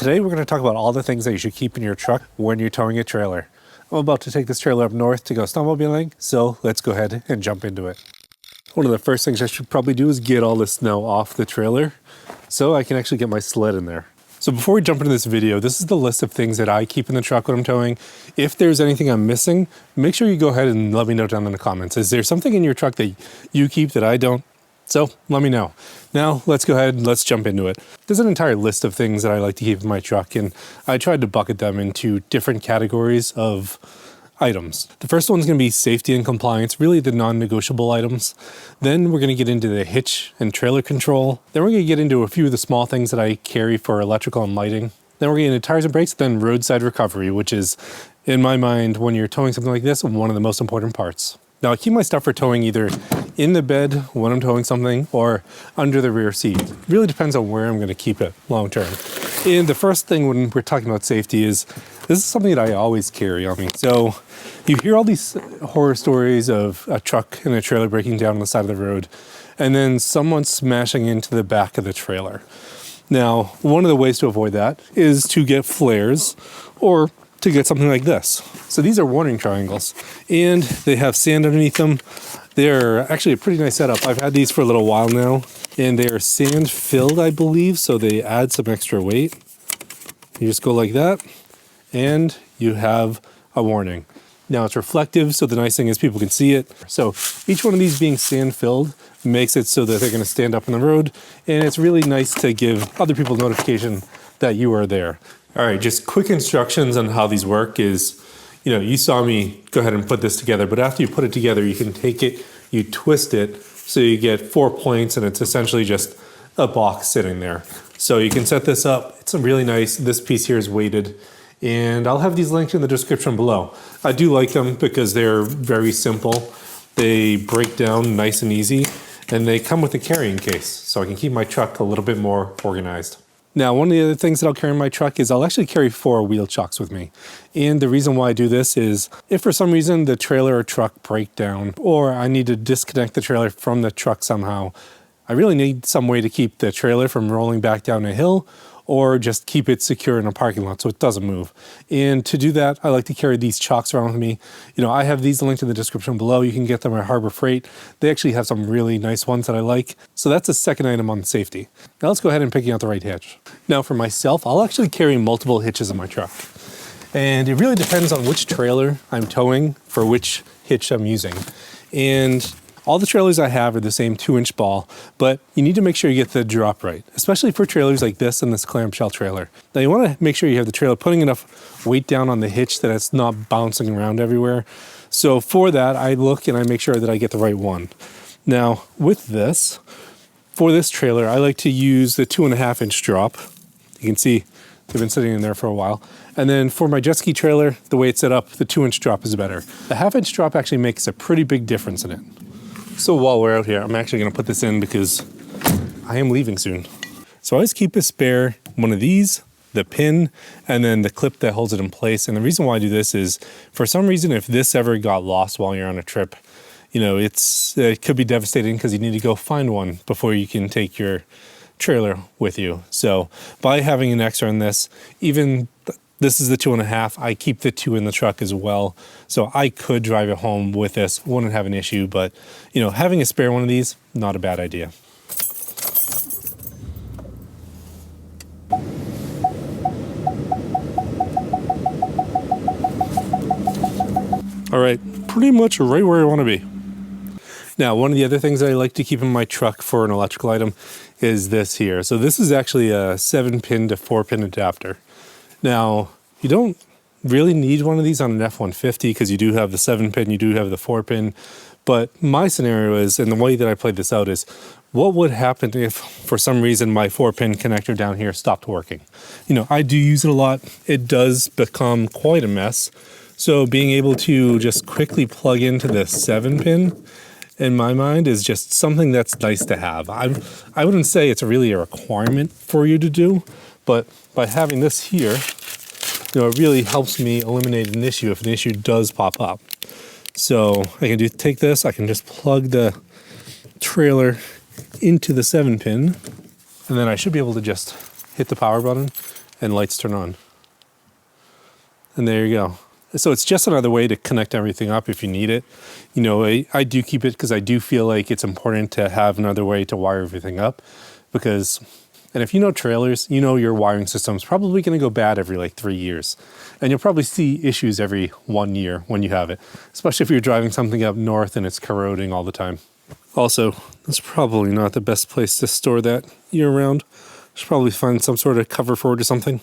today we're going to talk about all the things that you should keep in your truck when you're towing a trailer. I'm about to take this trailer up north to go snowmobiling, so let's go ahead and jump into it. One of the first things I should probably do is get all the snow off the trailer so I can actually get my sled in there. So before we jump into this video, this is the list of things that I keep in the truck when I'm towing. If there's anything I'm missing, make sure you go ahead and let me know down in the comments. Is there something in your truck that you keep that I don't? So let me know. Now let's go ahead and let's jump into it. There's an entire list of things that I like to keep in my truck, and I tried to bucket them into different categories of items. The first one's going to be safety and compliance, really the non-negotiable items. Then we're going to get into the hitch and trailer control. Then we're going to get into a few of the small things that I carry for electrical and lighting. Then we're getting into tires and brakes, then roadside recovery, which is, in my mind, when you're towing something like this, one of the most important parts. Now I keep my stuff for towing either in the bed when I'm towing something or under the rear seat. It really depends on where I'm going to keep it long term. And the first thing when we're talking about safety is, this is something that I always carry on me. So you hear all these horror stories of a truck and a trailer breaking down on the side of the road and then someone smashing into the back of the trailer. Now, one of the ways to avoid that is to get flares or to get something like this. So these are warning triangles and they have sand underneath them. They're actually a pretty nice setup. I've had these for a little while now and they are sand filled, I believe, so they add some extra weight. You just go like that and you have a warning. Now it's reflective, so the nice thing is people can see it. So each one of these being sand filled makes it so that they're going to stand up on the road, and it's really nice to give other people notification that you are there. All right, just quick instructions on how these work is, you saw me go ahead and put this together, but after you put it together, you can take it, you twist it, so you get 4 points, and it's essentially just a box sitting there. So you can set this up. It's really nice. This piece here is weighted, and I'll have these linked in the description below. I do like them because they're very simple. They break down nice and easy, and they come with a carrying case, so I can keep my truck a little bit more organized. Now, one of the other things that I'll carry in my truck is I'll actually carry 4 wheel chocks with me. And the reason why I do this is if for some reason the trailer or truck break down, or I need to disconnect the trailer from the truck somehow, I really need some way to keep the trailer from rolling back down a hill or just keep it secure in a parking lot so it doesn't move. And to do that, I like to carry these chocks around with me. I have these linked in the description below. You can get them at Harbor Freight. They actually have some really nice ones that I like. So that's the second item on safety. Now let's go ahead and pick out the right hitch. Now for myself, I'll actually carry multiple hitches in my truck. And it really depends on which trailer I'm towing for which hitch I'm using. And all the trailers I have are the same 2-inch ball, but you need to make sure you get the drop right, especially for trailers like this and this clamshell trailer. Now you want to make sure you have the trailer putting enough weight down on the hitch that it's not bouncing around everywhere. So for that, I look and I make sure that I get the right one. Now with this, for this trailer, I like to use the 2.5-inch drop. You can see they've been sitting in there for a while. And then for my jet ski trailer, the way it's set up, the 2-inch drop is better. The 1/2-inch drop actually makes a pretty big difference in it. So while we're out here, I'm actually going to put this in because I am leaving soon. So I always keep a spare one of these, the pin, and then the clip that holds it in place. And the reason why I do this is, for some reason, if this ever got lost while you're on a trip, it could be devastating because you need to go find one before you can take your trailer with you. So by having an extra in this, even this is the 2.5. I keep the 2 in the truck as well. So I could drive it home with this, wouldn't have an issue, but having a spare one of these, not a bad idea. All right, pretty much right where I want to be. Now, one of the other things that I like to keep in my truck for an electrical item is this here. So this is actually a 7-pin to 4-pin adapter. Now, you don't really need one of these on an F-150 because you do have the 7-pin, you do have the 4-pin. But my scenario is, and the way that I played this out is, what would happen if for some reason my 4-pin connector down here stopped working? I do use it a lot. It does become quite a mess. So being able to just quickly plug into the 7-pin, in my mind, is just something that's nice to have. I wouldn't say it's really a requirement for you to do, but by having this here, it really helps me eliminate an issue if an issue does pop up. So I can take this, I can just plug the trailer into the 7-pin, and then I should be able to just hit the power button and lights turn on. And there you go. So it's just another way to connect everything up if you need it. You know, I do keep it because I do feel like it's important to have another way to wire everything up because, and if you know trailers, you know your wiring system's probably going to go bad every like 3 years. And you'll probably see issues every 1 year when you have it, especially if you're driving something up north and it's corroding all the time. Also, it's probably not the best place to store that year round. Should probably find some sort of cover for it or something.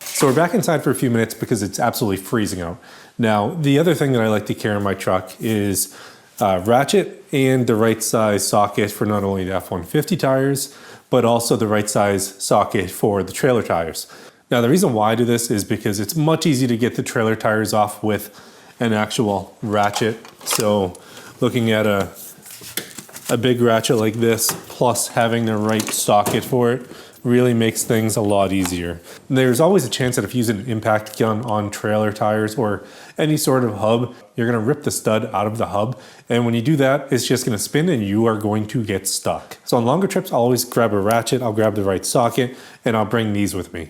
So we're back inside for a few minutes because it's absolutely freezing out. Now, the other thing that I like to carry in my truck is Ratchet and the right size socket for not only the F-150 tires, but also the right size socket for the trailer tires. Now, the reason why I do this is because it's much easier to get the trailer tires off with an actual ratchet. So looking at a big ratchet like this, plus having the right socket for it, really makes things a lot easier. There's always a chance that if you use an impact gun on trailer tires or any sort of hub, you're gonna rip the stud out of the hub. And when you do that, it's just gonna spin and you are going to get stuck. So on longer trips, I'll always grab a ratchet, I'll grab the right socket, and I'll bring these with me.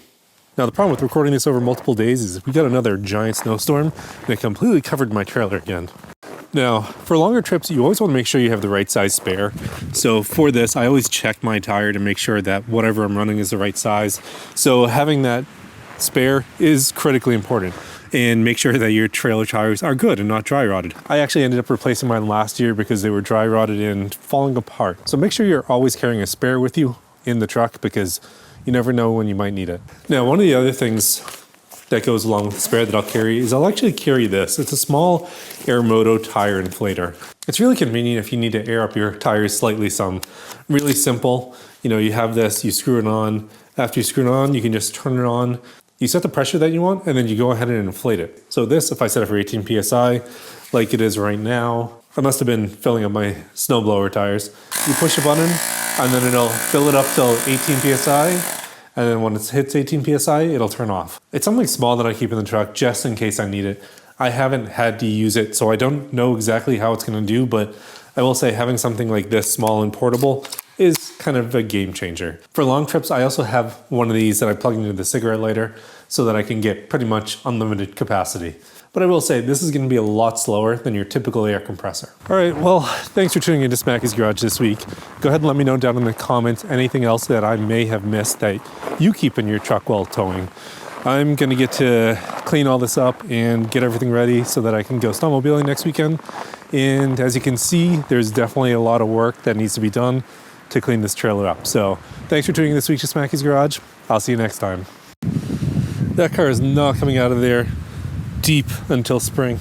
Now the problem with recording this over multiple days is we got another giant snowstorm and it completely covered my trailer again. Now, for longer trips, you always want to make sure you have the right size spare. So for this, I always check my tire to make sure that whatever I'm running is the right size. So having that spare is critically important. And make sure that your trailer tires are good and not dry rotted. I actually ended up replacing mine last year because they were dry rotted and falling apart. So make sure you're always carrying a spare with you in the truck because you never know when you might need it. Now, one of the other things that goes along with the spare that I'll carry is I'll actually carry this. It's a small Air Moto tire inflator. It's really convenient if you need to air up your tires slightly some. Really simple. You know, you have this, you screw it on. After you screw it on, you can just turn it on. You set the pressure that you want, and then you go ahead and inflate it. So this, if I set it for 18 PSI, like it is right now, I must have been filling up my snowblower tires. You push a button, and then it'll fill it up till 18 PSI, and then when it hits 18 PSI, it'll turn off. It's something small that I keep in the truck just in case I need it. I haven't had to use it, so I don't know exactly how it's gonna do, but I will say having something like this small and portable is kind of a game changer. For long trips, I also have one of these that I plug into the cigarette lighter so that I can get pretty much unlimited capacity. But I will say, this is gonna be a lot slower than your typical air compressor. All right, well, thanks for tuning into Smackey's Garage this week. Go ahead and let me know down in the comments anything else that I may have missed that you keep in your truck while towing. I'm gonna get to clean all this up and get everything ready so that I can go snowmobiling next weekend. And as you can see, there's definitely a lot of work that needs to be done to clean this trailer up. So thanks for tuning in this week to Smackey's Garage. I'll see you next time. That car is not coming out of there deep until spring.